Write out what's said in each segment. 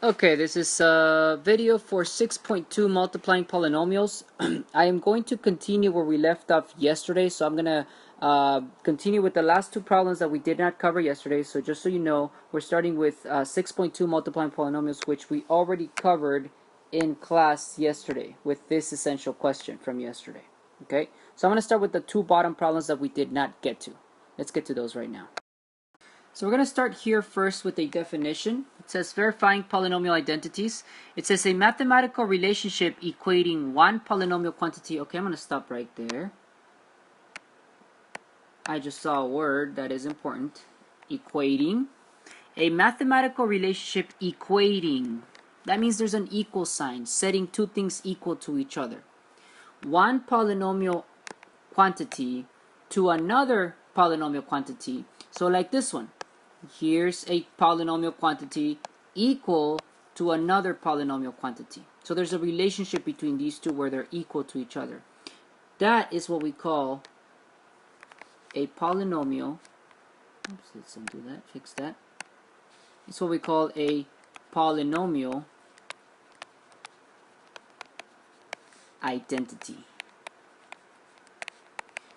Okay, this is a video for 6.2 multiplying polynomials. I am going to continue where we left off yesterday, so I'm going to continue with the last two problems that we did not cover yesterday. So just so you know, we're starting with 6.2 multiplying polynomials, which we already covered in class yesterday with this essential question from yesterday. Okay, so I'm going to start with the two bottom problems that we did not get to. Let's get to those right now. So we're going to start here first with a definition. It says verifying polynomial identities. It says a mathematical relationship equating one polynomial quantity. Okay, I'm going to stop right there. I just saw a word that is important. Equating. A mathematical relationship equating. That means there's an equal sign, setting two things equal to each other. One polynomial quantity to another polynomial quantity. So like this one. Here's a polynomial quantity equal to another polynomial quantity. So there's a relationship between these two where they're equal to each other. That is what we call a polynomial. Oops, let's undo that, fix that. It's what we call a polynomial identity.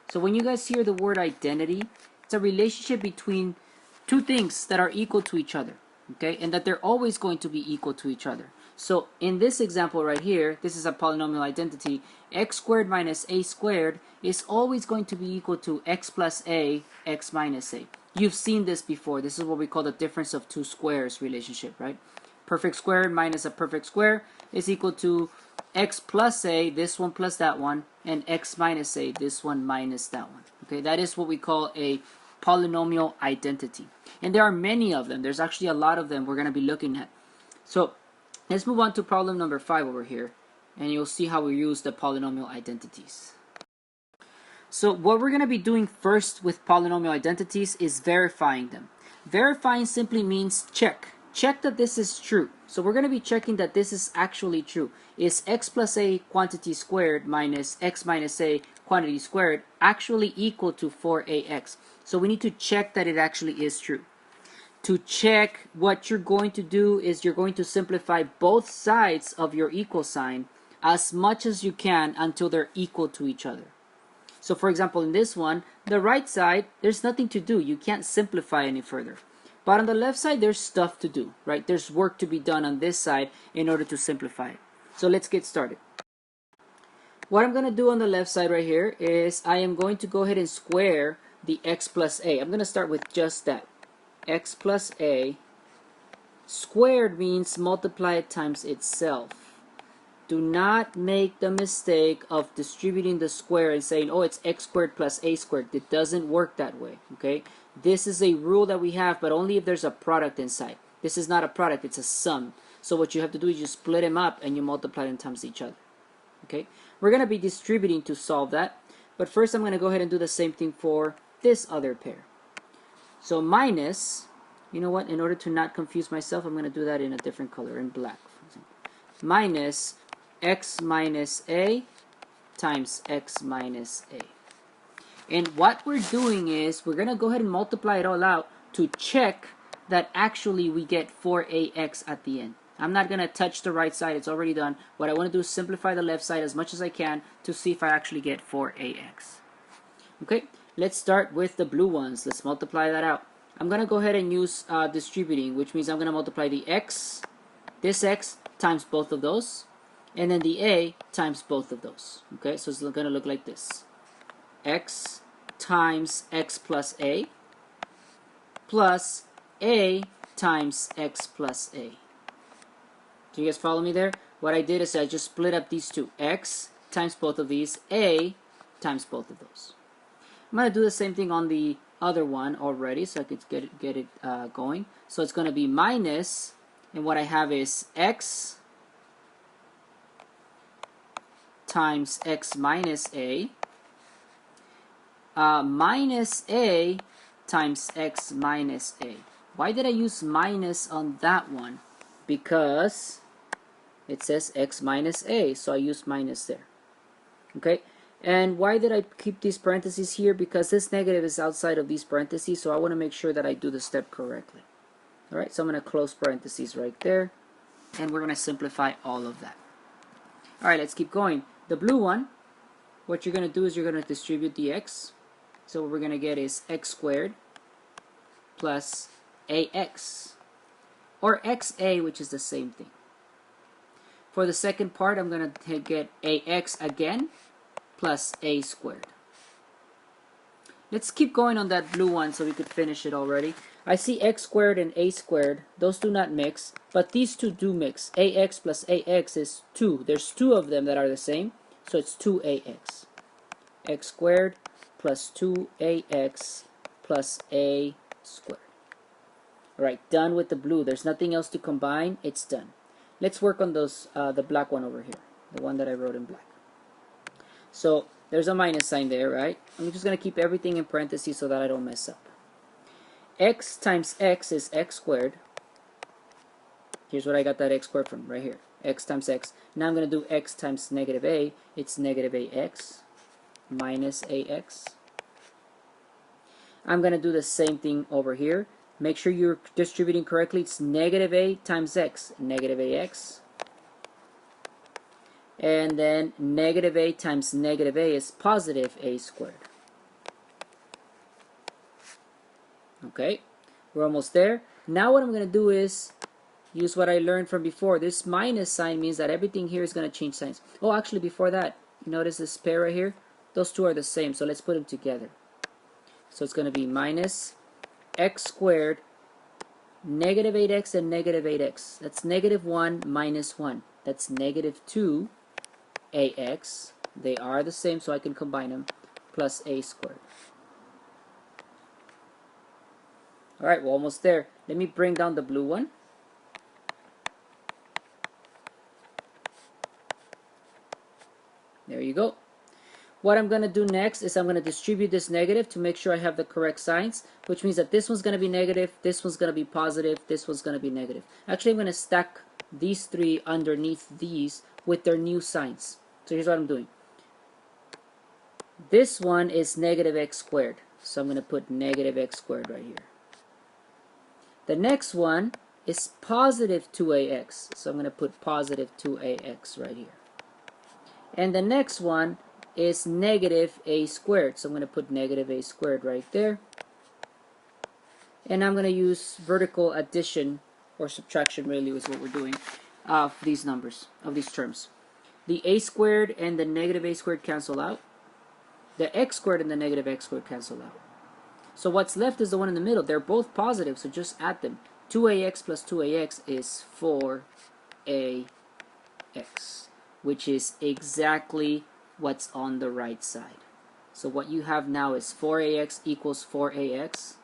So when you guys hear the word identity, it's a relationship between two things that are equal to each other, okay, and that they're always going to be equal to each other. So in this example right here, this is a polynomial identity. X squared minus a squared is always going to be equal to x plus a, x minus a. You've seen this before. This is what we call the difference of two squares relationship, right? Perfect square minus a perfect square is equal to x plus a, this one plus that one, and x minus a, this one minus that one. Okay, that is what we call a polynomial identity. And there are many of them. There's actually a lot of them we're going to be looking at. So let's move on to problem number 5 over here, and you'll see how we use the polynomial identities. So what we're going to be doing first with polynomial identities is verifying them. Verifying simply means check. Check that this is true. So we're going to be checking that this is actually true. Is x plus a quantity squared minus x minus a quantity squared actually equal to 4ax? So we need to check that it actually is true. To check, what you're going to do is you're going to simplify both sides of your equal sign as much as you can until they're equal to each other. So for example, in this one, the right side, there's nothing to do. You can't simplify any further. But on the left side, there's stuff to do, right? There's work to be done on this side in order to simplify it. So let's get started. What I'm going to do on the left side right here is I am going to go ahead and square the x plus a. I'm going to start with just that. X plus a squared means multiply it times itself. Do not make the mistake of distributing the square and saying, oh, it's x squared plus a squared. It doesn't work that way, okay? This is a rule that we have, but only if there's a product inside. This is not a product, it's a sum. So what you have to do is you split them up and you multiply them times each other, okay? We're going to be distributing to solve that, but first I'm going to go ahead and do the same thing for this other pair. So minus, you know what, in order to not confuse myself, I'm going to do that in a different color, in black, for example. Minus x minus a times x minus a. And what we're doing is we're going to go ahead and multiply it all out to check that actually we get 4ax at the end. I'm not going to touch the right side. It's already done. What I want to do is simplify the left side as much as I can to see if I actually get 4ax. Okay, let's start with the blue ones. Let's multiply that out. I'm going to go ahead and use distributing, which means I'm going to multiply the x, this x, times both of those, and then the a times both of those. Okay, so it's going to look like this. X times x plus a plus a times x plus a. Do you guys follow me there? What I did is I just split up these two. X times both of these, a times both of those. I'm going to do the same thing on the other one already so I could get it going. So it's going to be minus, and what I have is x times x minus a minus a times x minus a. Why did I use minus on that one? Because it says x minus a, so I use minus there. Okay, and why did I keep these parentheses here? Because this negative is outside of these parentheses, so I want to make sure that I do the step correctly. Alright, so I'm going to close parentheses right there. and we're going to simplify all of that. All right, let's keep going. The blue one, what you're going to do is you're going to distribute the x. So what we're going to get is x squared plus ax, or xa, which is the same thing. For the second part, I'm going to get ax again plus a squared. Let's keep going on that blue one so we could finish it already. I see x squared and a squared. Those do not mix, but these two do mix. Ax plus ax is 2. There's 2 of them that are the same, so it's 2ax. X squared plus 2ax plus a squared. Alright, done with the blue. There's nothing else to combine. It's done. Let's work on those the black one over here, the one that I wrote in black. So there's a minus sign there, right? I'm just going to keep everything in parentheses so that I don't mess up. X times x is x squared. Here's what I got that x squared from, right here. X times x. Now I'm going to do x times negative a. It's negative ax minus ax. I'm going to do the same thing over here. Make sure you're distributing correctly. It's negative a times x, negative ax. And then negative a times negative a is positive a squared. Okay, we're almost there. Now what I'm going to do is use what I learned from before. This minus sign means that everything here is going to change signs. Oh, actually before that, notice this pair right here? Those two are the same, so let's put them together. So it's going to be minus x squared, negative 8x and negative 8x. That's negative 1 minus 1. That's negative 2ax. They are the same, so I can combine them, plus a squared. Alright, we're almost there. Let me bring down the blue one. There you go. What I'm going to do next is I'm going to distribute this negative to make sure I have the correct signs, which means that this one's going to be negative, this one's going to be positive, this one's going to be negative. Actually, I'm going to stack these three underneath these with their new signs. So here's what I'm doing. This one is negative x squared, so I'm going to put negative x squared right here. The next one is positive 2ax, so I'm going to put positive 2ax right here. And the next one is negative a squared, so I'm going to put negative a squared right there. And I'm going to use vertical addition or subtraction, really is what we're doing, of these numbers, of these terms. The a squared and the negative a squared cancel out. The x squared and the negative x squared cancel out. So what's left is the one in the middle. They're both positive, so just add them. 2ax plus 2ax is 4ax, which is exactly what's on the right side. So what you have now is 4ax equals 4ax,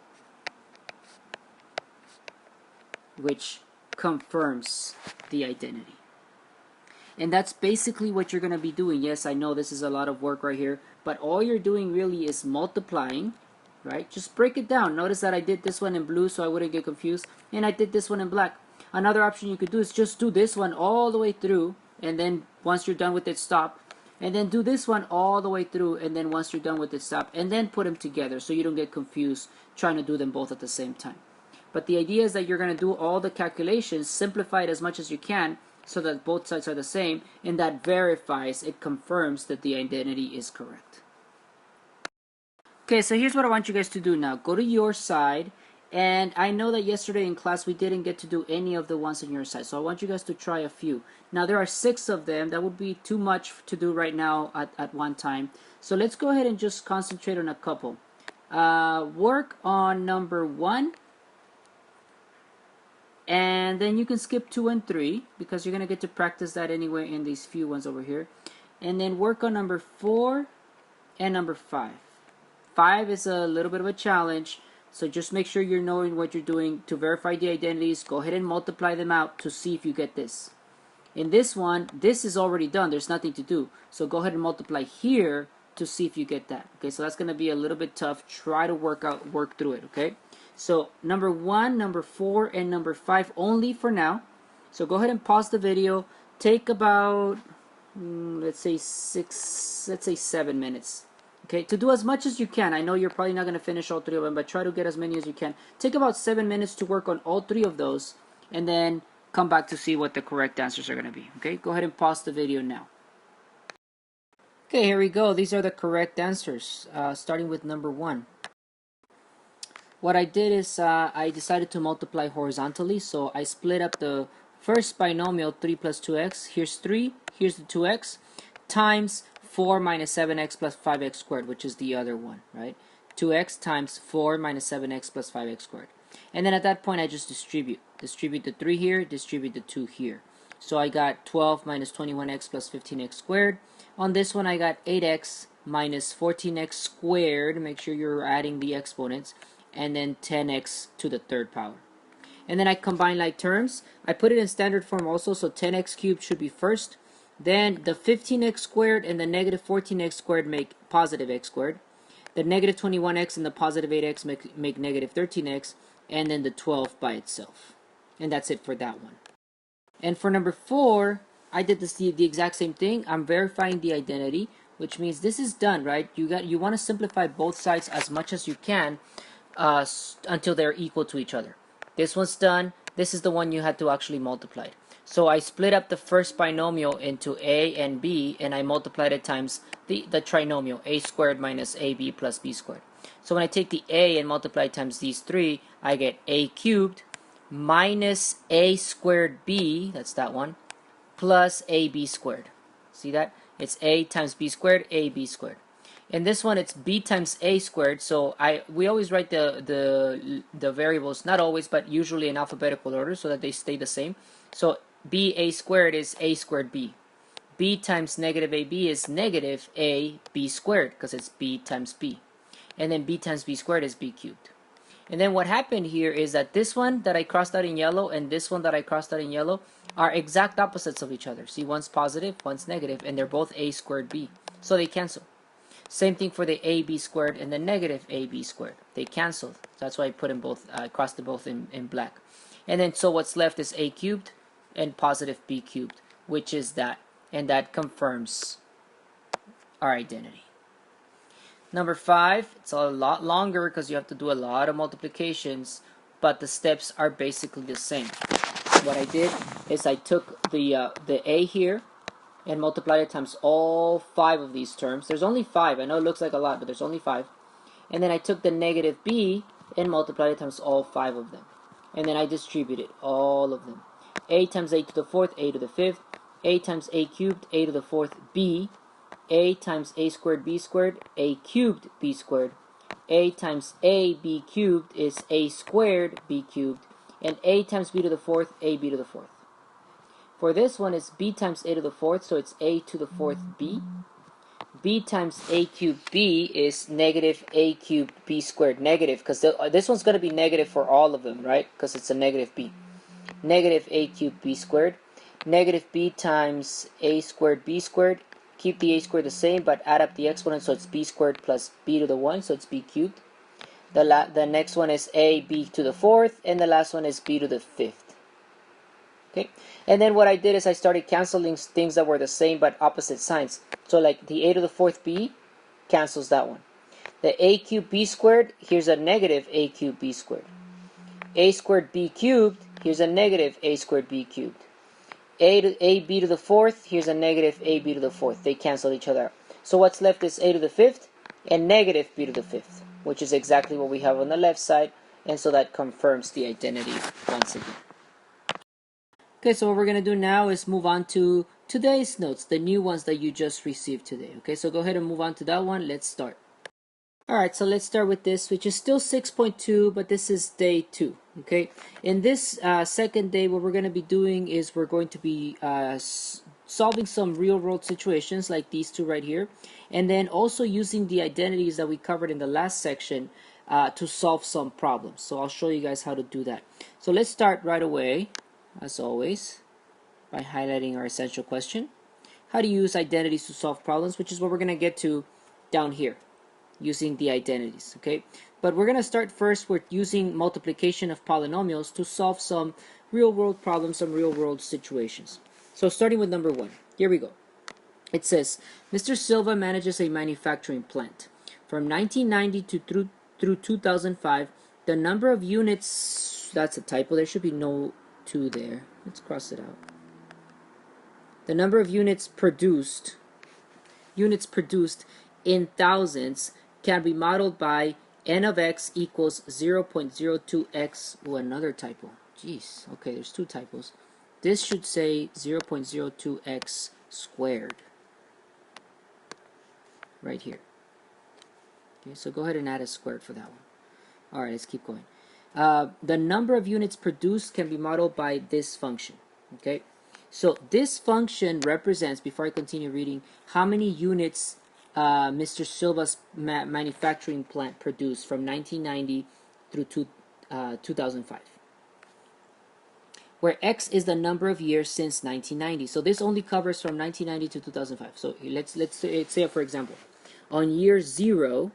which confirms the identity. And that's basically what you're going to be doing. Yes, I know this is a lot of work right here, but all you're doing really is multiplying, right? Just break it down. Notice that I did this one in blue so I wouldn't get confused, and I did this one in black. Another option you could do is just do this one all the way through, and then once you're done with it, stop. And then do this one all the way through, and then once you're done with it, stop. And then put them together so you don't get confused trying to do them both at the same time. But the idea is that you're going to do all the calculations, simplify it as much as you can so that both sides are the same, and that verifies, it confirms that the identity is correct. Okay, so here's what I want you guys to do now. Go to your side, and I know that yesterday in class we didn't get to do any of the ones on your side, so I want you guys to try a few. Now there are 6 of them. That would be too much to do right now at one time. So let's go ahead and just concentrate on a couple. Work on number 1, and then you can skip 2 and 3 because you're going to get to practice that anyway in these few ones over here. And then work on number 4 and number 5. 5 is a little bit of a challenge, so just make sure you're knowing what you're doing. To verify the identities, go ahead and multiply them out to see if you get this. In this one, this is already done. There's nothing to do. So go ahead and multiply here to see if you get that. Okay, so that's going to be a little bit tough. Try to work through it, okay? So number 1, number 4, and number 5 only for now. So go ahead and pause the video. Take about, let's say 7 minutes. Okay, to do as much as you can. I know you're probably not going to finish all 3 of them, but try to get as many as you can. Take about 7 minutes to work on all 3 of those, and then come back to see what the correct answers are going to be. Okay, go ahead and pause the video now. Okay, here we go. These are the correct answers, starting with number 1. What I did is I decided to multiply horizontally, so I split up the first binomial 3 plus 2x. Here's 3, here's the 2x, times 4 minus 7x plus 5x squared, which is the other one, right? 2x times 4 minus 7x plus 5x squared. And then at that point, I just distribute. Distribute the 3 here, distribute the 2 here. So I got 12 minus 21x plus 15x squared. On this one, I got 8x minus 14x squared. Make sure you're adding the exponents. And then 10x to the third power. And then I combine like terms. I put it in standard form also, so 10x cubed should be first. Then the 15x squared and the negative 14x squared make positive x squared. The negative 21x and the positive 8x make negative 13x. And then the 12 by itself. And that's it for that one. And for number 4, I did the exact same thing. I'm verifying the identity, which means this is done, right? You want to simplify both sides as much as you can until they're equal to each other. This one's done. This is the one you had to actually multiply. So I split up the first binomial into a and b, and I multiplied it times the trinomial, a squared minus ab plus b squared. So when I take the a and multiply times these 3, I get a cubed minus a squared b, that's that one, plus ab squared. See that? It's a times b squared, ab squared. In this one, it's b times a squared, so we always write the variables, not always, but usually in alphabetical order so that they stay the same. So b a squared is a squared b. B times negative ab is negative a b squared, because it's b times b. And then b times b squared is b cubed. And then what happened here is that this one that I crossed out in yellow and this one that I crossed out in yellow are exact opposites of each other. See, one's positive, one's negative, and they're both a squared b. So they cancel. Same thing for the ab squared and the negative ab squared. They canceled. That's why I put them both, crossed them both in black. And then so what's left is a cubed and positive b cubed, which is that. And that confirms our identity. Number 5, it's a lot longer because you have to do a lot of multiplications, but the steps are basically the same. What I did is I took the a here and multiplied it times all 5 of these terms. There's only 5. I know it looks like a lot, but there's only 5. And then I took the negative b and multiplied it times all 5 of them. And then I distributed all of them. A times a to the 4th, a to the 5th. A times a cubed, a to the 4th, b. A times a squared, b squared, a cubed, b squared. A times a, b cubed is a squared, b cubed. And a times b to the 4th, a b to the 4th. For this one, it's b times a to the 4th, so it's a to the 4th b. B times a cubed b is negative a cubed b squared, negative, because this one's going to be negative for all of them, right? Because it's a negative b. Negative a cubed b squared. Negative b times a squared b squared. Keep the a squared the same, but add up the exponent, so it's b squared plus b to the 1, so it's b cubed. The next one is a b to the 4th, and the last one is b to the 5th. Okay, and then what I did is I started canceling things that were the same but opposite signs. So like the a to the 4th b cancels that one. The a cubed b squared, here's a negative a cubed b squared. A squared b cubed, here's a negative a squared b cubed. ab to the 4th, here's a negative ab to the 4th. They cancel each other out. So what's left is a to the 5th and negative b to the 5th, which is exactly what we have on the left side, and so that confirms the identity once again. Okay, so what we're going to do now is move on to today's notes, the new ones that you just received today. Okay, so go ahead and move on to that one. Let's start. Alright, so let's start with this, which is still 6.2, but this is day 2. Okay, in this second day, what we're going to be doing is we're going to be solving some real-world situations like these two right here, and then also using the identities that we covered in the last section to solve some problems. So I'll show you guys how to do that. So let's start right away, as always, by highlighting our essential question. How to use identities to solve problems, which is what we're going to get to down here, using the identities, okay? But we're going to start first with using multiplication of polynomials to solve some real-world problems, some real-world situations. So starting with number 1, here we go. It says, Mr. Silva manages a manufacturing plant. From 1990 through 2005, the number of units, that's a typo, there should be no 2 there. Let's cross it out. The number of units produced in thousands can be modeled by n of x equals 0.02x. Oh, another typo. Jeez. Okay, there's 2 typos. This should say 0.02x squared. Right here. Okay, so go ahead and add a squared for that one. Alright, let's keep going. The number of units produced can be modeled by this function. Okay, so this function represents, before I continue reading, how many units Mr. Silva's manufacturing plant produced from 1990 through 2005. Where x is the number of years since 1990. So this only covers from 1990 to 2005. So let's say, for example, on year 0,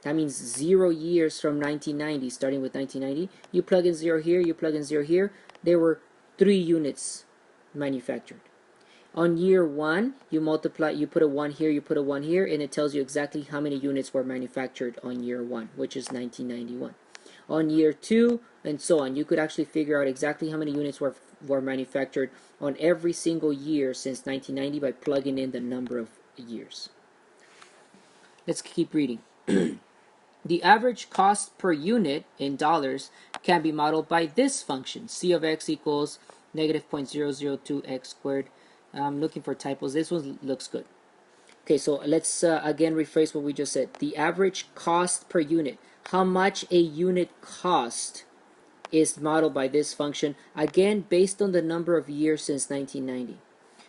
that means 0 years from 1990, starting with 1990, you plug in 0 here, you plug in 0 here, there were 3 units manufactured. On year 1, you multiply, you put a 1 here, you put a 1 here, and it tells you exactly how many units were manufactured on year 1, which is 1991. On year 2, and so on. You could actually figure out exactly how many units were manufactured on every single year since 1990 by plugging in the number of years. Let's keep reading. The average cost per unit in dollars can be modeled by this function. C of x equals negative 0.002x squared. I'm looking for typos. This one looks good. Okay, so let's again rephrase what we just said. The average cost per unit. How much a unit cost is modeled by this function, again based on the number of years since 1990.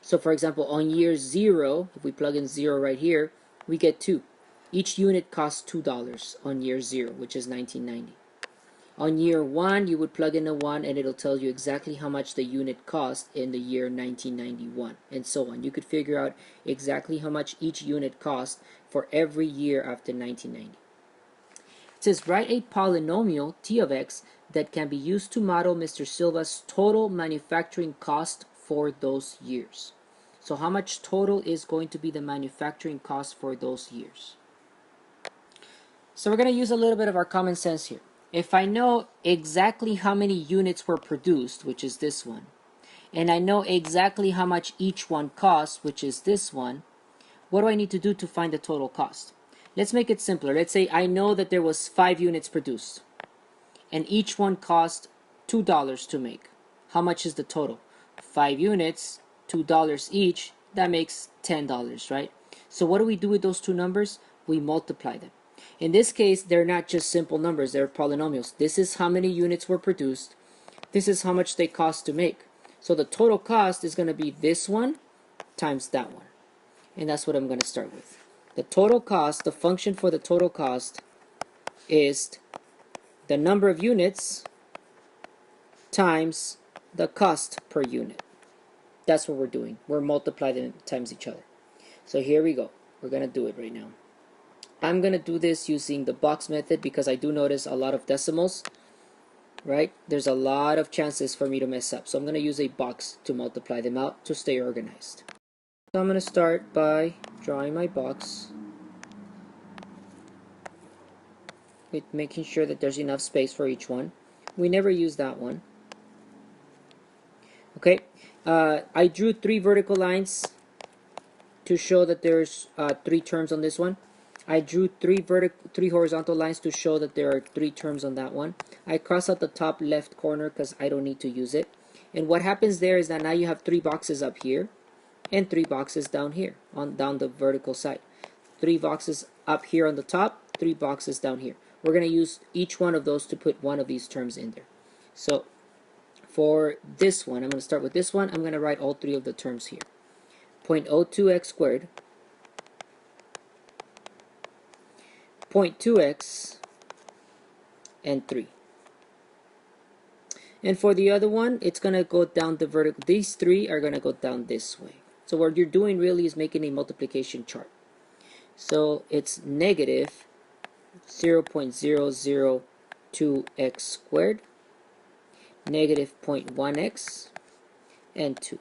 So for example, on year 0, if we plug in 0 right here, we get 2. Each unit costs $2 on year 0, which is 1990. On year 1, you would plug in a 1 and it'll tell you exactly how much the unit cost in the year 1991, and so on. You could figure out exactly how much each unit cost for every year after 1990. It says, write a polynomial, t of x, that can be used to model Mr. Silva's total manufacturing cost for those years. So how much total is going to be the manufacturing cost for those years? So we're going to use a little bit of our common sense here. If I know exactly how many units were produced, which is this one, and I know exactly how much each one costs, which is this one, what do I need to do to find the total cost? Let's make it simpler. Let's say I know that there was 5 units produced, and each one cost $2 to make. How much is the total? 5 units, $2 each, that makes $10, right? So what do we do with those two numbers? We multiply them. In this case, they're not just simple numbers, they're polynomials. This is how many units were produced. This is how much they cost to make. So the total cost is going to be this one times that one. And that's what I'm going to start with. The total cost, the function for the total cost is the number of units times the cost per unit. That's what we're doing. We're multiplying them times each other. So here we go. We're going to do it right now. I'm going to do this using the box method because I do notice a lot of decimals, right? There's a lot of chances for me to mess up. So I'm going to use a box to multiply them out to stay organized. So I'm going to start by drawing my box with making sure that there's enough space for each one. We never use that one. Okay, I drew 3 vertical lines to show that there's 3 terms on this one. I drew 3 horizontal lines to show that there are 3 terms on that one. I cross out the top left corner because I don't need to use it. And what happens there is that now you have 3 boxes up here and 3 boxes down here, down the vertical side. 3 boxes up here on the top, 3 boxes down here. We're going to use each one of those to put one of these terms in there. So for this one, I'm going to start with this one. I'm going to write all 3 of the terms here. 0.02x squared, 0.2x, and 3. And for the other one, it's going to go down the vertical. These 3 are going to go down this way. So what you're doing really is making a multiplication chart. So it's negative 0.002x squared, negative 0.1x, and 2.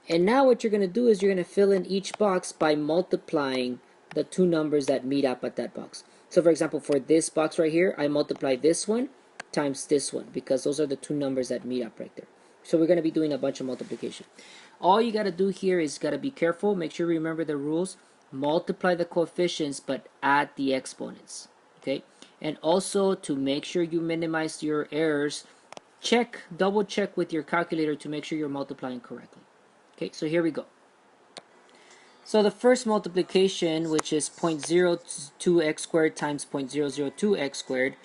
And now what you're going to do is you're going to fill in each box by multiplying the 2 numbers that meet up at that box. So for example, for this box right here, I multiply this one times this one, because those are the two numbers that meet up right there. So we're going to be doing a bunch of multiplication. All you got to do here is got to be careful. Make sure you remember the rules. Multiply the coefficients, but add the exponents. Okay? And also, to make sure you minimize your errors, double check with your calculator to make sure you're multiplying correctly. Okay, so here we go. So the first multiplication, which is 0.02x squared times 0.002x squared,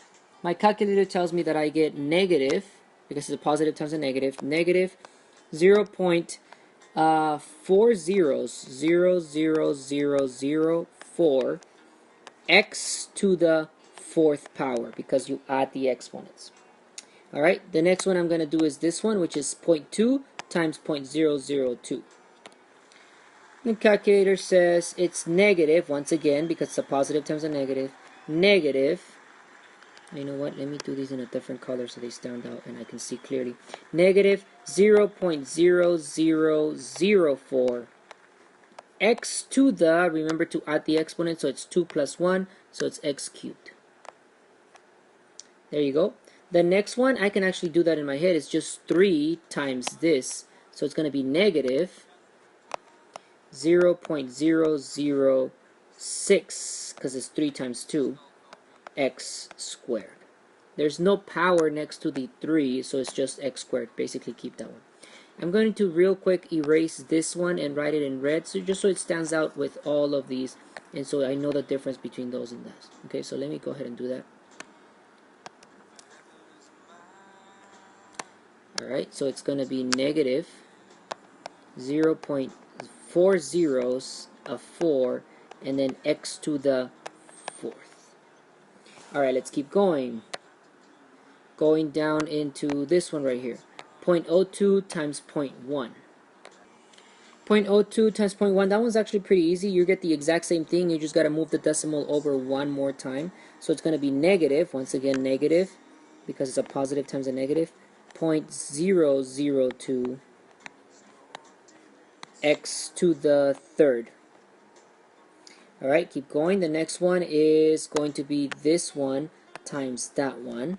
my calculator tells me that I get negative, because it's a positive times a negative, negative 0.400004 x to the fourth power, because you add the exponents. Alright, the next one I'm going to do is this one, which is 0.2 times 0.002. The calculator says it's negative, once again, because it's a positive times a negative, negative, you know what, let me do these in a different color so they stand out and I can see clearly, negative 0.0004 x to the, remember to add the exponent, so it's 2 plus 1, so it's x cubed. There you go. The next one, I can actually do that in my head, it's just 3 times this, so it's going to be negative 0.006, because it's 3 times 2, x squared. There's no power next to the 3, so it's just x squared. Basically, keep that one. I'm going to real quick erase this one and write it in red, so just so it stands out with all of these, and so I know the difference between those and those. Okay, so let me go ahead and do that. Alright, so it's going to be negative 0.4 zeros of 4, and then x to the fourth. Alright, let's keep going. Going down into this one right here. 0.02 times 0.1. 0.02 times 0.1, that one's actually pretty easy. You get the exact same thing, you just got to move the decimal over one more time. So it's going to be negative, once again negative, because it's a positive times a negative, 0.002 x to the third. Alright, keep going. The next one is going to be this one times that one.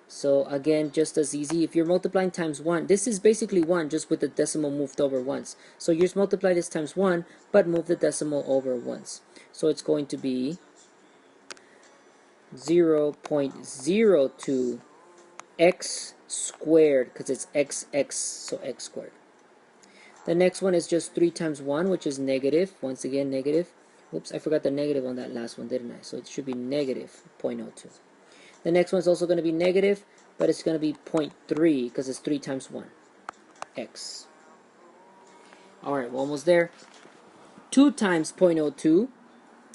So again, just as easy. If you're multiplying times 1, this is basically 1 just with the decimal moved over once. So you just multiply this times 1, but move the decimal over once. So it's going to be 0.02 x squared, because it's x, so x squared. The next one is just 3 times 1, which is negative. Once again, negative. Oops, I forgot the negative on that last one, didn't I? So it should be negative 0.02. The next one is also going to be negative, but it's going to be 0.3 because it's 3 times 1, x. Alright, we're almost there. 2 times 0.02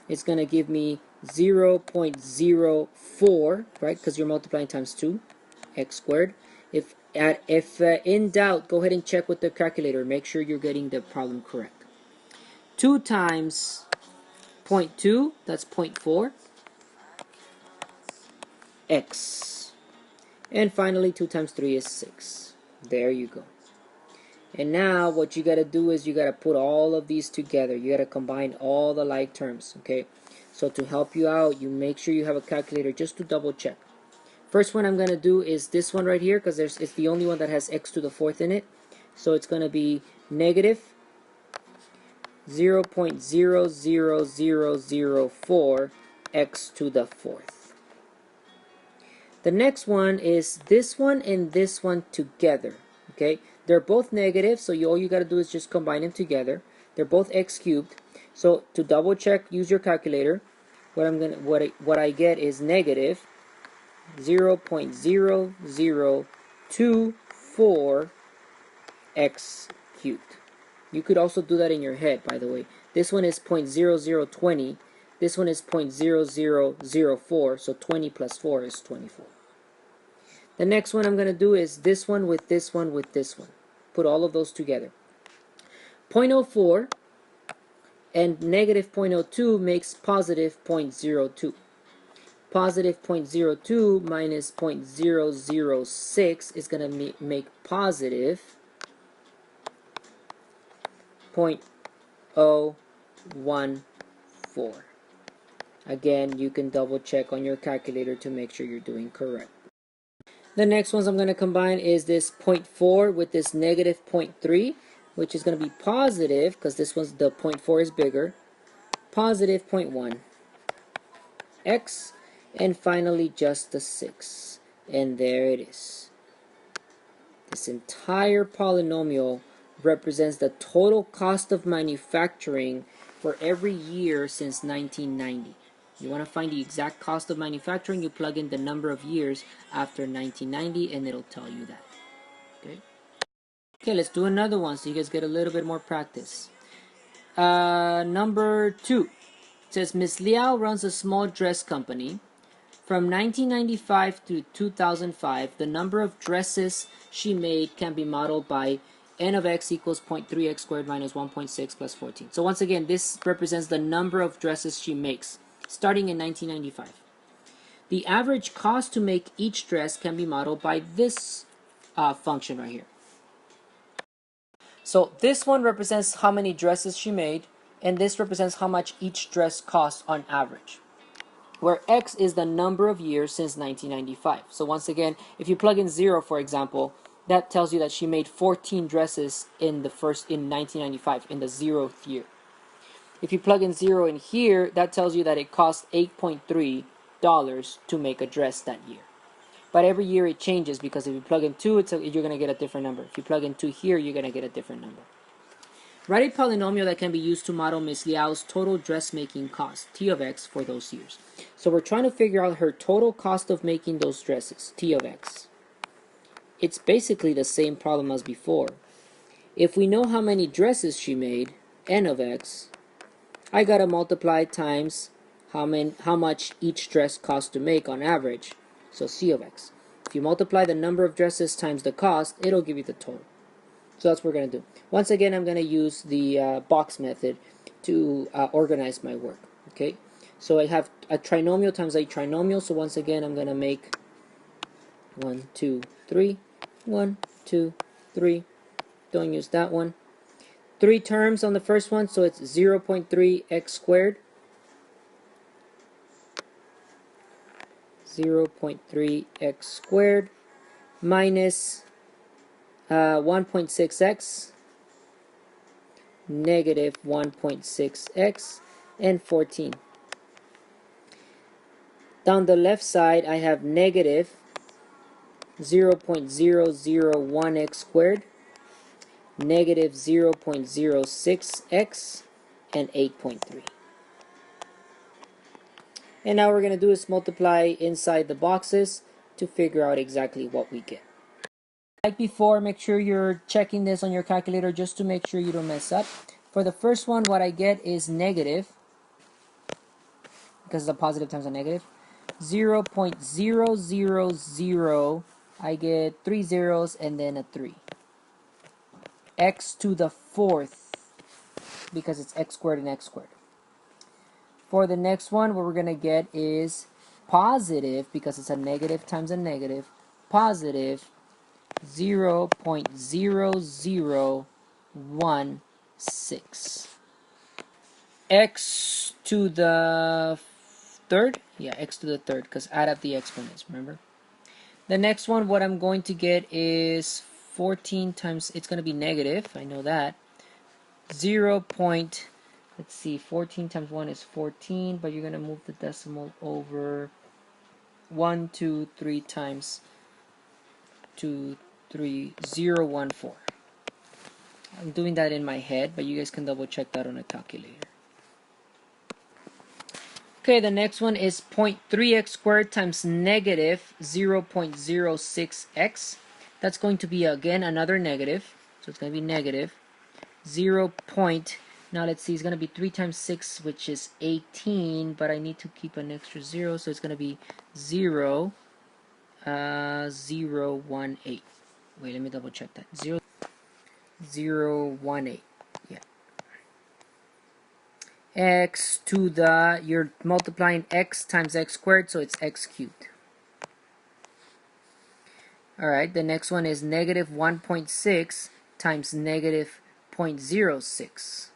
is going to give me 0.04, right? Because you're multiplying times 2, x squared. If in doubt, go ahead and check with the calculator. Make sure you're getting the problem correct. 2 times 0.2, that's 0.4, x. And finally, 2 times 3 is 6. There you go. And now what you got to do is you got to put all of these together. You got to combine all the like terms, okay? So to help you out, you make sure you have a calculator just to double check. First one I'm going to do is this one right here, because it's the only one that has x to the fourth in it. So it's going to be negative 0.00004 x to the fourth. The next one is this one and this one together. Okay, they're both negative, so all you got to do is just combine them together. They're both x cubed. So to double check, use your calculator. What I get is negative 0.0024 x cubed. You could also do that in your head, by the way. This one is 0.0020. This one is 0.0004. So 20 plus 4 is 24. The next one I'm going to do is this one with this one with this one. Put all of those together. 0.04 and negative 0.02 makes positive 0.02. Positive 0.02 minus 0.006 is going to make positive 0.014. Again, you can double check on your calculator to make sure you're doing correct. The next ones I'm going to combine is this 0.4 with this negative 0.3, which is going to be positive, because this one's the 0.4 is bigger, positive 0.1 x, and finally just the 6. And there it is. This entire polynomial represents the total cost of manufacturing for every year since 1990. You want to find the exact cost of manufacturing, you plug in the number of years after 1990 and it'll tell you that. Okay, let's do another one so you guys get a little bit more practice. Number 2. It says Miss Liao runs a small dress company. From 1995 to 2005, the number of dresses she made can be modeled by n of x equals 0.3x squared minus 1.6 plus 14. So once again, this represents the number of dresses she makes, starting in 1995. The average cost to make each dress can be modeled by this function right here. So this one represents how many dresses she made, and this represents how much each dress costs on average, where x is the number of years since 1995. So once again, if you plug in 0, for example, that tells you that she made 14 dresses in 1995, in the 0th year. If you plug in 0 in here, that tells you that it cost $8.3 to make a dress that year. But every year it changes, because if you plug in 2, you're going to get a different number. If you plug in 2 here, you're going to get a different number. Write a polynomial that can be used to model Miss Liao's total dressmaking cost, T of x, for those years. So we're trying to figure out her total cost of making those dresses, T of x. It's basically the same problem as before. If we know how many dresses she made, N of x, I gotta multiply times how much each dress costs to make on average, so C of x. If you multiply the number of dresses times the cost, it'll give you the total. So that's what we're going to do. Once again, I'm going to use the box method to organize my work. Okay, so I have a trinomial times a trinomial. So once again, I'm going to make 1, 2, 3, 1, 2, 3. Don't use that one. 3 terms on the first one, so it's 0.3x squared. 0.3x squared minus 1.6x, negative 1.6x, and 14. Down the left side, I have negative 0.001x squared, negative 0.06x, and 8.3. And now we're going to do is multiply inside the boxes to figure out exactly what we get. Like before, make sure you're checking this on your calculator just to make sure you don't mess up. For the first one, what I get is negative, because it's a positive times a negative, 0.000, I get 3 zeros and then a 3. X to the 4th, because it's x squared and x squared. For the next one, what we're going to get is positive, because it's a negative times a negative, positive 0.0016. X to the 3rd? Yeah, x to the 3rd, because add up the exponents, remember? The next one, what I'm going to get is 14 times, it's going to be negative, I know that. 14 times 1 is 14, but you're going to move the decimal over 1, 2, 3 times 2, 3, 0, 1, 4. I'm doing that in my head, but you guys can double check that on a calculator. Okay, the next one is 0.3x squared times negative 0.06x. That's going to be, again, another negative. So it's going to be negative 0. Now let's see, it's going to be 3 times 6, which is 18, but I need to keep an extra 0, so it's going to be 0, 0, 1, 8. Wait, let me double check that. 0, 0, 1, 8. Yeah. X to the, you're multiplying x times x squared, so it's x cubed. Alright, the next one is negative 1.6 times negative 0.06.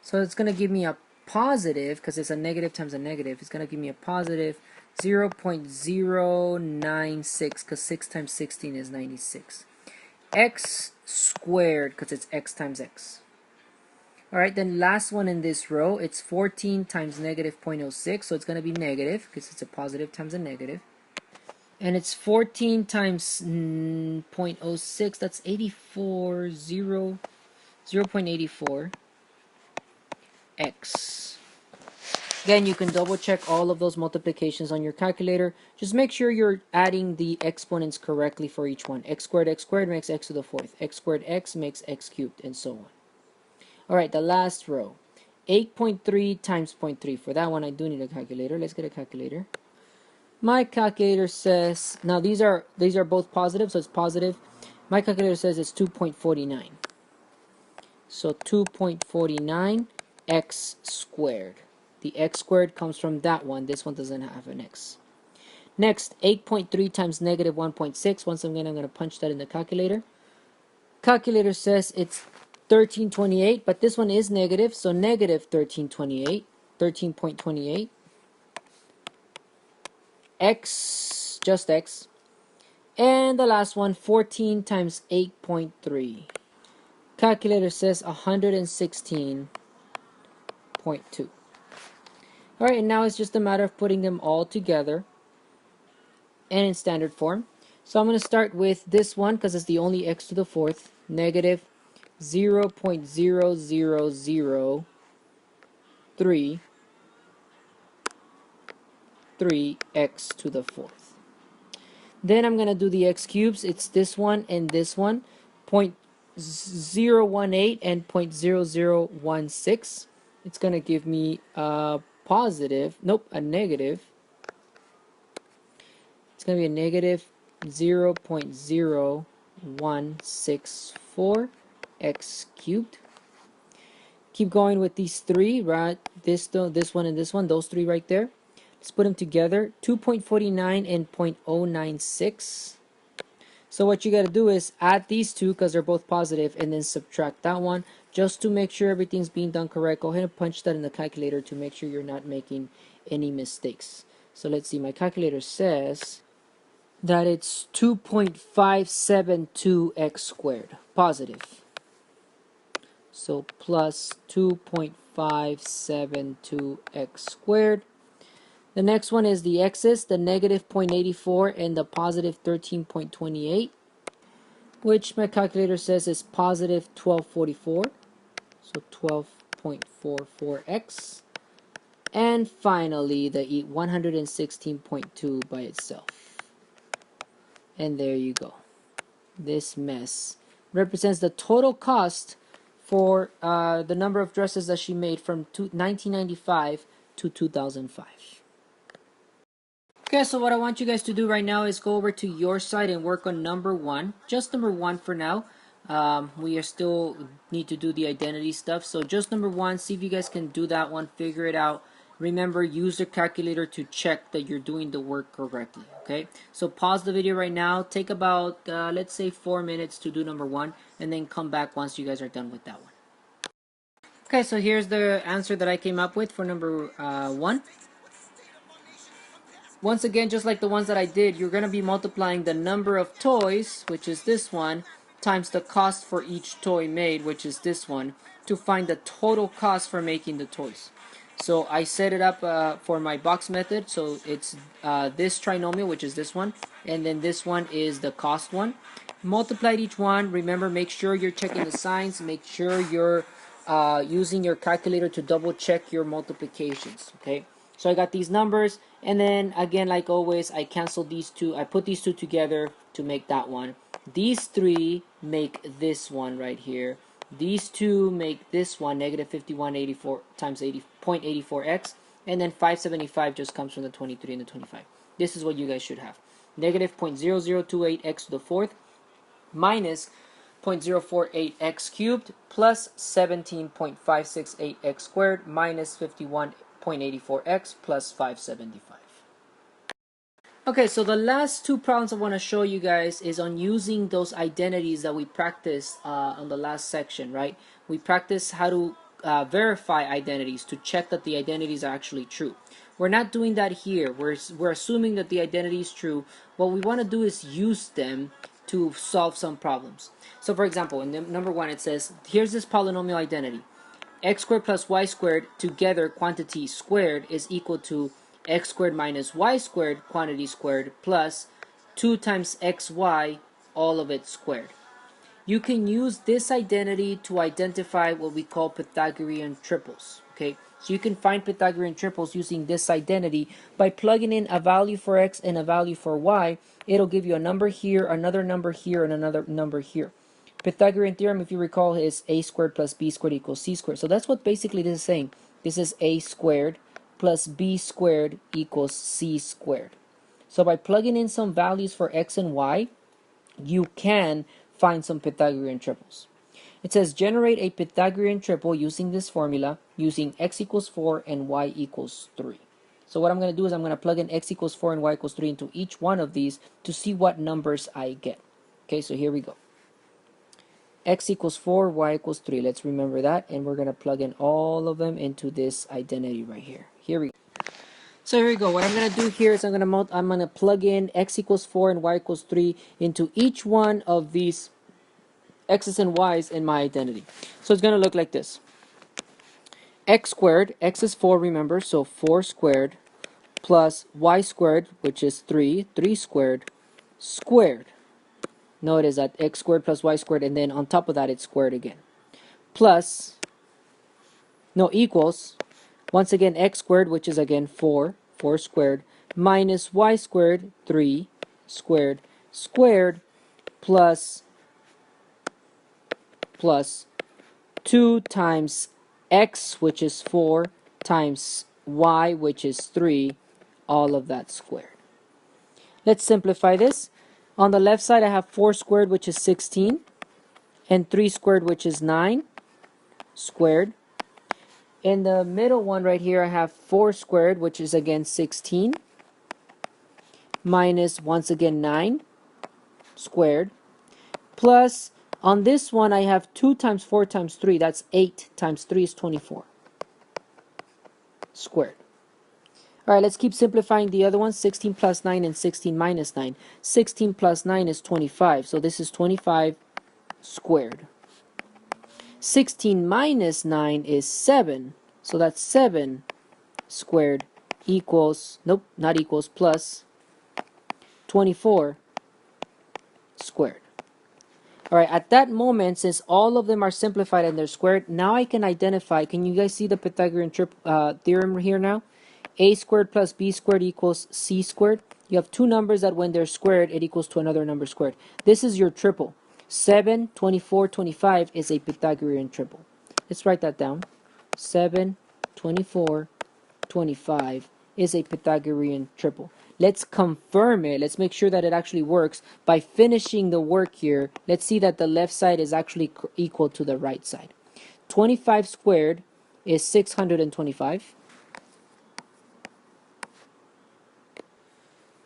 So it's going to give me a positive, because it's a negative times a negative, it's going to give me a positive 0.096, because 6 times 16 is 96. X squared, because it's x times x. Alright, then last one in this row, it's 14 times negative 0.06, so it's going to be negative, because it's a positive times a negative. And it's 14 times 0.06, that's 84, 0.84 x. Again, you can double check all of those multiplications on your calculator. Just make sure you're adding the exponents correctly for each one. X squared makes x to the fourth. X squared x makes x cubed, and so on. Alright, the last row. 8.3 times 0.3. For that one, I do need a calculator. Let's get a calculator. My calculator says, now these are both positive, so it's positive. My calculator says it's 2.49. So 2.49 x squared. The x squared comes from that one. This one doesn't have an x. Next, 8.3 times negative 1.6. Once again, I'm going to punch that in the calculator. Calculator says it's 1328, but this one is negative, so negative 1328. 13.28. X, just x. And the last one, 14 times 8.3. Calculator says 116.2. Alright, and now it's just a matter of putting them all together and in standard form. So I'm going to start with this one because it's the only x to the fourth. Negative 0.0003 x to the fourth. Then I'm going to do the x cubes. It's this one and this one. 0.018 and 0.0016. It's going to give me a positive, nope, a negative. It's going to be a negative 0.0164 x cubed. Keep going with these three, right? This one, and this one, those three right there. Let's put them together. 2.49 and 0.096. So what you got to do is add these two because they're both positive, and then subtract that one just to make sure everything's being done correct. Go ahead and punch that in the calculator to make sure you're not making any mistakes. So let's see, my calculator says that it's 2.572x squared, positive. So plus 2.572x squared. The next one is the x's, the negative 0.84 and the positive 13.28, which my calculator says is positive 1244, so 12.44x. And finally, the 116.2 by itself. And there you go. This mess represents the total cost for the number of dresses that she made from 1995 to 2005. Okay, so what I want you guys to do right now is go over to your site and work on number one. Just number one for now. We are still need to do the identity stuff. So just number one, see if you guys can do that one, figure it out. Remember, use the calculator to check that you're doing the work correctly. Okay, so pause the video right now. Take about, let's say 4 minutes to do number one, and then come back once you guys are done with that one. Okay, so here's the answer that I came up with for number one. Once again, just like the ones that I did, you're going to be multiplying the number of toys, which is this one, times the cost for each toy made, which is this one, to find the total cost for making the toys. So I set it up for my box method. So it's this trinomial, which is this one, and then this one is the cost one. Multiply each one. Remember, make sure you're checking the signs. Make sure you're using your calculator to double check your multiplications. Okay. So I got these numbers, and then again, like always, I canceled these two. I put these two together to make that one. These three make this one right here. These two make this one, negative 51.84 times 0.84x, and then 575 just comes from the 23 and the 25. This is what you guys should have. Negative 0.0028x to the fourth minus 0.048x cubed plus 17.568x squared minus 51.84x plus 575. Okay, so the last two problems I want to show you guys is on using those identities that we practiced on the last section, right? We practiced how to verify identities, to check that the identities are actually true. We're not doing that here. We're assuming that the identity is true. What we want to do is use them to solve some problems. So for example, in number 1 it says, here's this polynomial identity. X squared plus y squared together, quantity squared, is equal to x squared minus y squared, quantity squared, plus 2 times xy, all of it squared. You can use this identity to identify what we call Pythagorean triples. Okay, so you can find Pythagorean triples using this identity by plugging in a value for x and a value for y. It'll give you a number here, another number here, and another number here. Pythagorean theorem, if you recall, is a squared plus b squared equals c squared. So that's what basically this is saying. This is a squared plus b squared equals c squared. So by plugging in some values for x and y, you can find some Pythagorean triples. It says generate a Pythagorean triple using this formula, using x equals 4 and y equals 3. So what I'm going to do is I'm going to plug in x equals 4 and y equals 3 into each one of these to see what numbers I get. Okay, so here we go. X equals 4, y equals 3. Let's remember that, and we're going to plug in all of them into this identity right here. Here we go. So here we go. What I'm going to do here is I'm going to plug in x equals 4 and y equals 3 into each one of these x's and y's in my identity. So it's going to look like this. X squared, x is 4, remember, so 4 squared, plus y squared, which is 3 squared, squared. Notice that x squared plus y squared, and then on top of that it's squared again. Plus, no, equals, once again, x squared, which is again 4 squared, minus y squared, 3 squared, squared, plus 2 times x, which is 4, times y, which is 3, all of that squared. Let's simplify this. On the left side, I have 4 squared, which is 16, and 3 squared, which is 9, squared. In the middle one right here, I have 4 squared, which is again 16, minus, once again, 9, squared, plus, on this one, I have 2 times 4 times 3. That's 8 times 3 is 24. Squared. All right, let's keep simplifying the other one. 16 plus 9 and 16 minus 9. 16 plus 9 is 25. So this is 25 squared. 16 minus 9 is 7. So that's 7 squared equals, nope, not equals, plus 24 squared. All right, at that moment, since all of them are simplified and they're squared, now I can identify, can you guys see the Pythagorean theorem here now? A squared plus b squared equals c squared. You have two numbers that when they're squared, it equals to another number squared. This is your triple. 7, 24, 25 is a Pythagorean triple. Let's write that down. 7, 24, 25 is a Pythagorean triple. Let's confirm it. Let's make sure that it actually works by finishing the work here. Let's see that the left side is actually equal to the right side. 25 squared is 625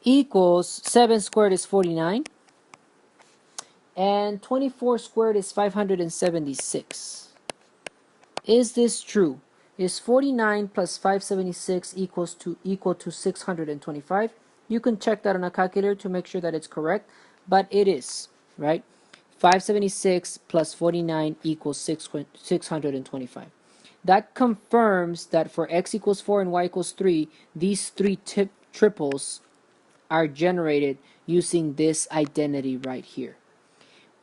equals 7 squared is 49 and 24 squared is 576. Is this true? Is 49 plus 576 equal to 625? You can check that on a calculator to make sure that it's correct, but it is, right? 576 plus 49 equals 625. That confirms that for x equals 4 and y equals 3, these three triples are generated using this identity right here.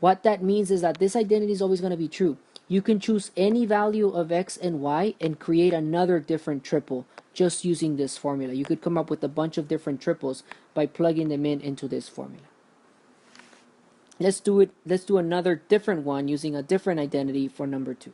What that means is that this identity is always going to be true. You can choose any value of x and y and create another different triple just using this formula. You could come up with a bunch of different triples by plugging them into this formula. Let's do another different one using a different identity for number 2.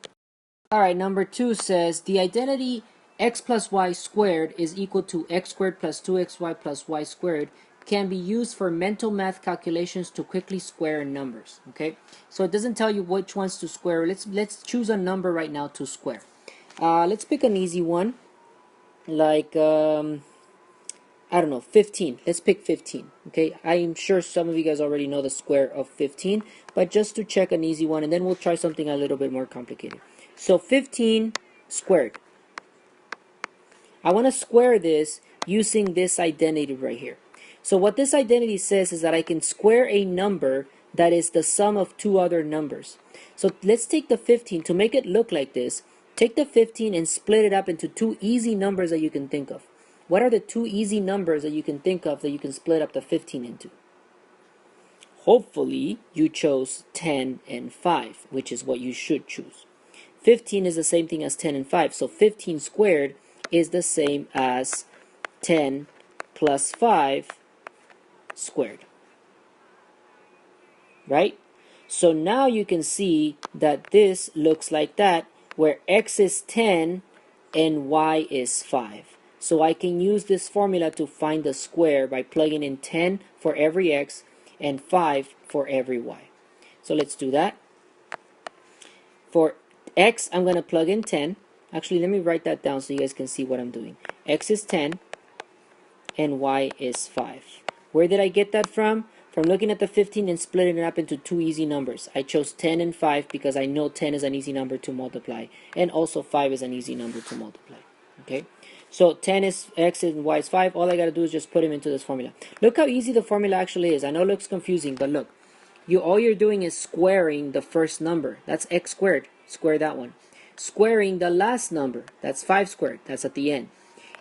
Alright, number 2 says the identity x plus y squared is equal to x squared plus 2xy plus y squared can be used for mental math calculations to quickly square numbers. Okay, so it doesn't tell you which ones to square. Let's choose a number right now to square. Let's pick an easy one, like I don't know, 15. Let's pick 15. Okay, I'm sure some of you guys already know the square of 15, but just to check an easy one, and then we'll try something a little bit more complicated. So 15 squared. I want to square this using this identity right here. So what this identity says is that I can square a number that is the sum of two other numbers. So let's take the 15 to make it look like this. Take the 15 and split it up into two easy numbers that you can think of. What are the two easy numbers that you can think of that you can split up the 15 into? Hopefully you chose 10 and 5, which is what you should choose. 15 is the same thing as 10 and 5, so 15 squared is the same as 10 plus 5 squared. Right? So now you can see that this looks like that, where x is 10 and y is 5. So I can use this formula to find the square by plugging in 10 for every x and 5 for every y. So let's do that. For x, I'm going to plug in 10. Actually, let me write that down so you guys can see what I'm doing. X is 10 and y is 5. Where did I get that from? From looking at the 15 and splitting it up into two easy numbers. I chose 10 and 5 because I know 10 is an easy number to multiply, and also 5 is an easy number to multiply. Okay, so 10 is x and y is 5. All I got to do is just put them into this formula. Look how easy the formula actually is. I know it looks confusing, but look. All you're doing is squaring the first number. That's x squared. Square that one. Squaring the last number. That's 5 squared. That's at the end.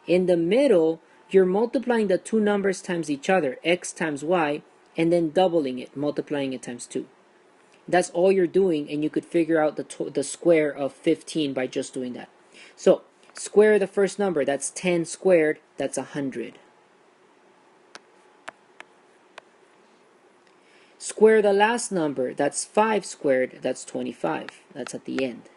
In the middle, you're multiplying the two numbers times each other, x times y, and then doubling it, multiplying it times 2. That's all you're doing, and you could figure out the square of 15 by just doing that. So, square the first number. That's 10 squared. That's 100. Square the last number. That's 5 squared. That's 25. That's at the end.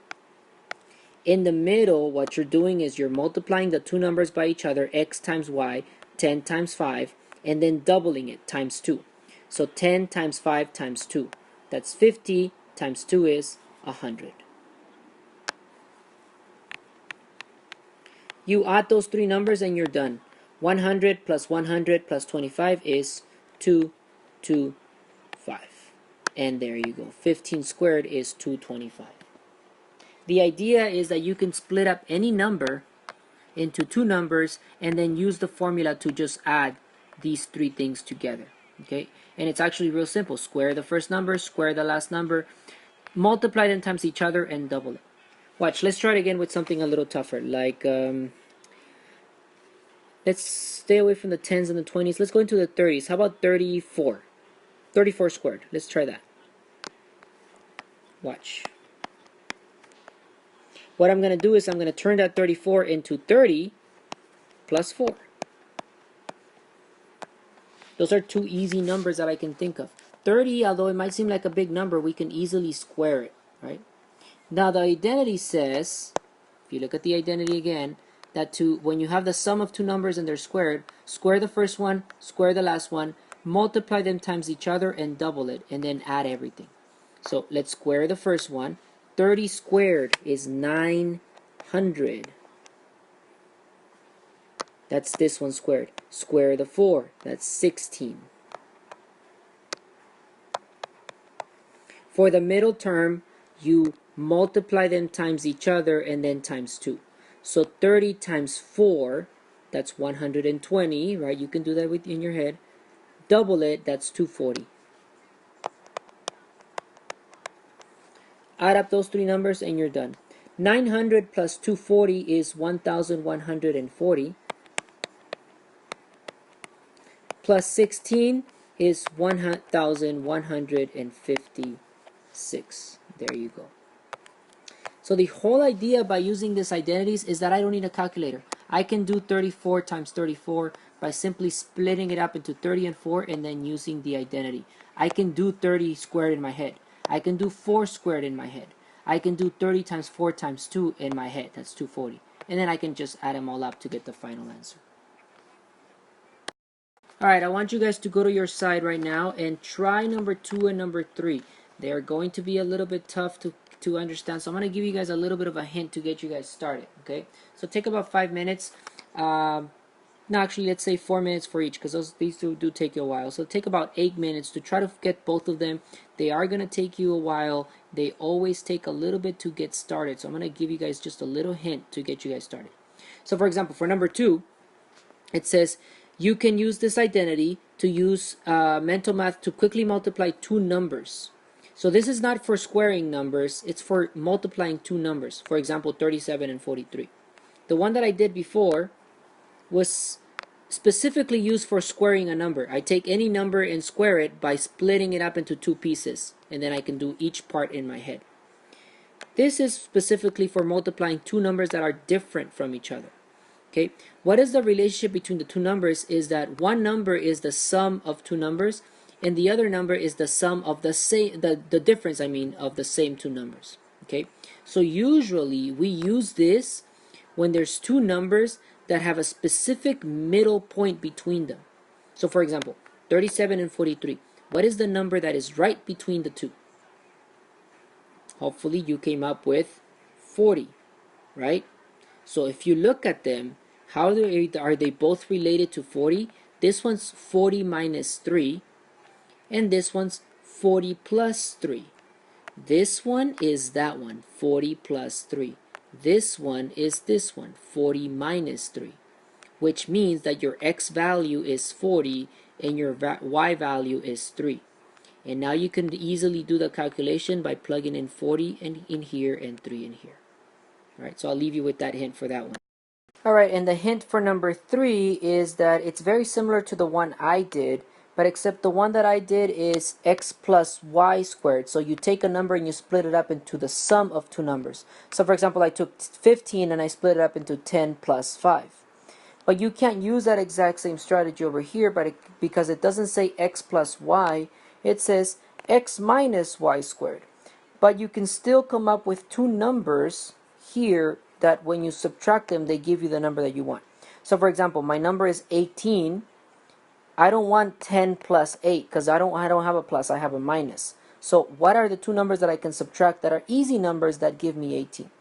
In the middle, what you're doing is you're multiplying the two numbers by each other, x times y, 10 times 5, and then doubling it times 2. So 10 times 5 times 2. That's 50 times 2 is 100. You add those three numbers and you're done. 100 plus 100 plus 25 is 225. And there you go. 15 squared is 225. The idea is that you can split up any number into two numbers and then use the formula to just add these three things together. Okay? And it's actually real simple. Square the first number, square the last number, multiply them times each other, and double it. Watch, let's try it again with something a little tougher. Like, let's stay away from the 10s and the 20s. Let's go into the 30s. How about 34? 34 squared. Let's try that. Watch. What I'm going to do is I'm going to turn that 34 into 30 plus 4. Those are two easy numbers that I can think of. 30, although it might seem like a big number, we can easily square it, right? Now the identity says, if you look at the identity again, that when you have the sum of two numbers and they're squared, square the first one, square the last one, multiply them times each other and double it, and then add everything. So let's square the first one. 30 squared is 900. That's this one squared. Square the 4. That's 16. For the middle term, you multiply them times each other and then times 2. So 30 times 4, that's 120, right? You can do that in your head. Double it, that's 240. Add up those three numbers and you're done. 900 plus 240 is 1,140. Plus 16 is 1,156. There you go. So the whole idea by using these identities is that I don't need a calculator. I can do 34 times 34 by simply splitting it up into 30 and 4 and then using the identity. I can do 30 squared in my head. I can do 4 squared in my head. I can do 30 times 4 times 2 in my head. That's 240. And then I can just add them all up to get the final answer. Alright, I want you guys to go to your side right now and try number 2 and number 3. They are going to be a little bit tough to understand, so I'm going to give you guys a little bit of a hint to get you guys started, okay? So take about 5 minutes. No, actually, let's say 4 minutes for each, because these two do take you a while. So take about 8 minutes to try to get both of them. They are going to take you a while. They always take a little bit to get started. So I'm going to give you guys just a little hint to get you guys started. So for example, for number 2, it says you can use this identity to use mental math to quickly multiply two numbers. So this is not for squaring numbers, it's for multiplying two numbers. For example, 37 and 43. The one that I did before was specifically used for squaring a number. I take any number and square it by splitting it up into two pieces, and then I can do each part in my head. This is specifically for multiplying two numbers that are different from each other. Okay, what is the relationship between the two numbers is that one number is the sum of two numbers, and the other number is the sum of the difference, I mean, of the same two numbers. Okay, so usually we use this when there's two numbers that have a specific middle point between them. So for example, 37 and 43. What is the number that is right between the two? Hopefully you came up with 40, right? So if you look at them, how are they both related to 40? This one's 40 minus 3, and this one's 40 plus 3. This one is that one, 40 plus 3. This one is this one, 40 minus 3, which means that your x value is 40 and your y value is 3. And now you can easily do the calculation by plugging in 40 in here and 3 in here. All right, so I'll leave you with that hint for that one. Alright, and the hint for number 3 is that it's very similar to the one I did, but except the one that I did is x plus y squared. So you take a number and you split it up into the sum of two numbers. So for example, I took 15 and I split it up into 10 plus 5. But you can't use that exact same strategy over here because it doesn't say x plus y, it says x minus y squared. But you can still come up with two numbers here that when you subtract them, they give you the number that you want. So for example, my number is 18. I don't want 10 plus 8 because I don't have a plus, I have a minus. So what are the two numbers that I can subtract that are easy numbers that give me 18?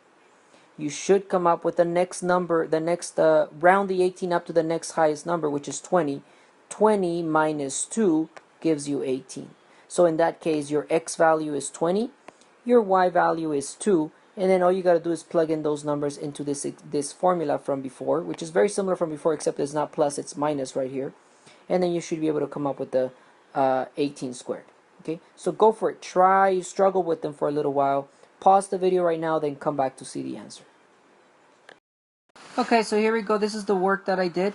You should come up with the next number, round the 18 up to the next highest number, which is 20. 20 minus 2 gives you 18. So in that case, your x value is 20, your y value is 2, and then all you got to do is plug in those numbers into this formula from before, which is very similar from before, except it's not plus, it's minus right here. And then you should be able to come up with the 18 squared. Okay, so go for it. Struggle with them for a little while. Pause the video right now, then come back to see the answer. Okay, so here we go. This is the work that I did.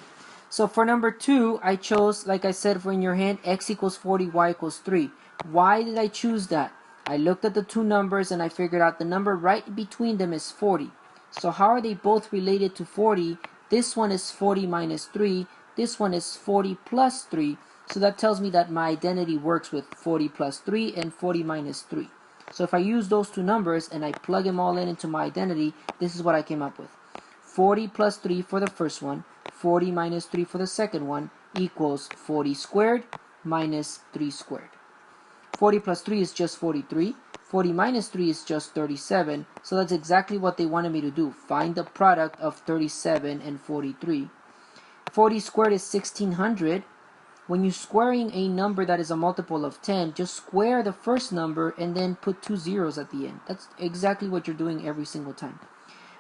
So for number 2, I chose, like I said, for in your hand, x equals 40, y equals 3. Why did I choose that? I looked at the two numbers and I figured out the number right between them is 40. So how are they both related to 40? This one is 40 minus 3. This one is 40 plus 3. So that tells me that my identity works with 40 plus 3 and 40 minus 3. So if I use those two numbers and I plug them all into my identity, this is what I came up with. 40 plus 3 for the first one, 40 minus 3 for the second one, equals 40 squared minus 3 squared. 40 plus 3 is just 43. 40 minus 3 is just 37. So that's exactly what they wanted me to do. Find the product of 37 and 43. 40 squared is 1600. When you're squaring a number that is a multiple of 10, just square the first number and then put two zeros at the end. That's exactly what you're doing every single time.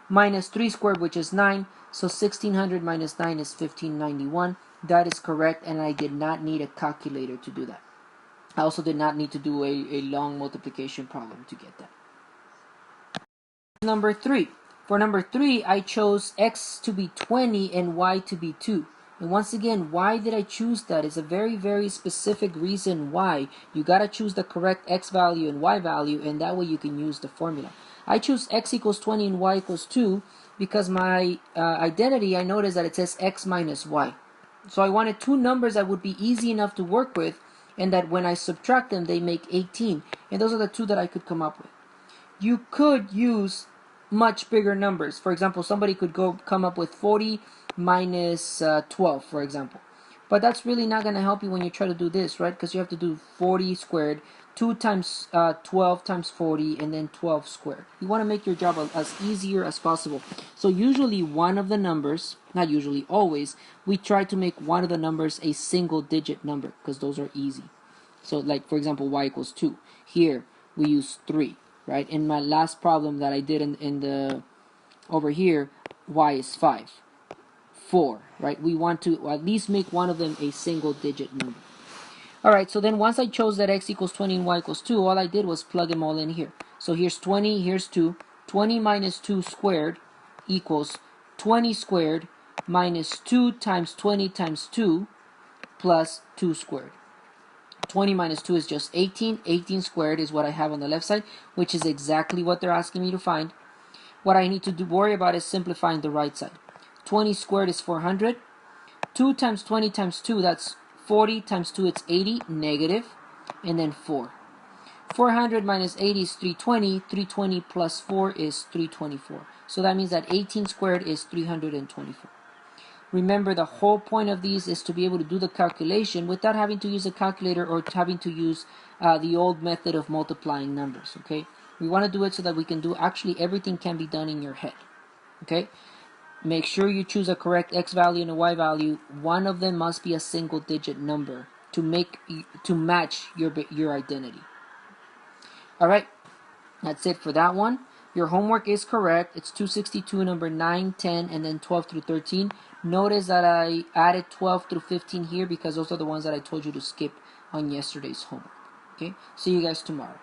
Minus 3 squared, which is 9. So 1600 minus 9 is 1591. That is correct, and I did not need a calculator to do that. I also did not need to do a long multiplication problem to get that. Number 3. For number 3, I chose x to be 20 and y to be 2. And once again, why did I choose that? It's a very, very specific reason why. You got to choose the correct x value and y value, and that way you can use the formula. I choose x equals 20 and y equals 2 because my identity, I noticed that it says x minus y. So I wanted two numbers that would be easy enough to work with, and that when I subtract them, they make 18. And those are the two that I could come up with. You could use much bigger numbers. For example, somebody could come up with 40 minus 12, for example. But that's really not going to help you when you try to do this, right? Because you have to do 40 squared, 2 times 12 times 40, and then 12 squared. You want to make your job as easier as possible. So usually one of the numbers, not usually, always, we try to make one of the numbers a single digit number because those are easy. So like, for example, y equals 2. Here, we use 3, right? In my last problem that I did in the over here, y is 5. 4, right? We want to at least make one of them a single digit number. Alright, so then once I chose that x equals 20 and y equals 2, all I did was plug them all in here. So here's 20, here's 2. 20 minus 2 squared equals 20 squared minus 2 times 20 times 2 plus 2 squared. 20 minus 2 is just 18. 18 squared is what I have on the left side, which is exactly what they're asking me to find. What I need to worry about is simplifying the right side. 20 squared is 400. 2 times 20 times 2, that's 40 times 2, it's 80, negative, and then 4. 400 minus 80 is 320. 320 plus 4 is 324. So that means that 18 squared is 324. Remember, the whole point of these is to be able to do the calculation without having to use a calculator or having to use the old method of multiplying numbers, okay? We want to do it so that we can do, actually everything can be done in your head, okay? Make sure you choose a correct x value and a y value. One of them must be a single digit number to match your identity. All right, that's it for that one. Your homework is correct. It's 262, number 9, 10, and then 12 through 13. Notice that I added 12 through 15 here because those are the ones that I told you to skip on yesterday's homework. Okay, see you guys tomorrow.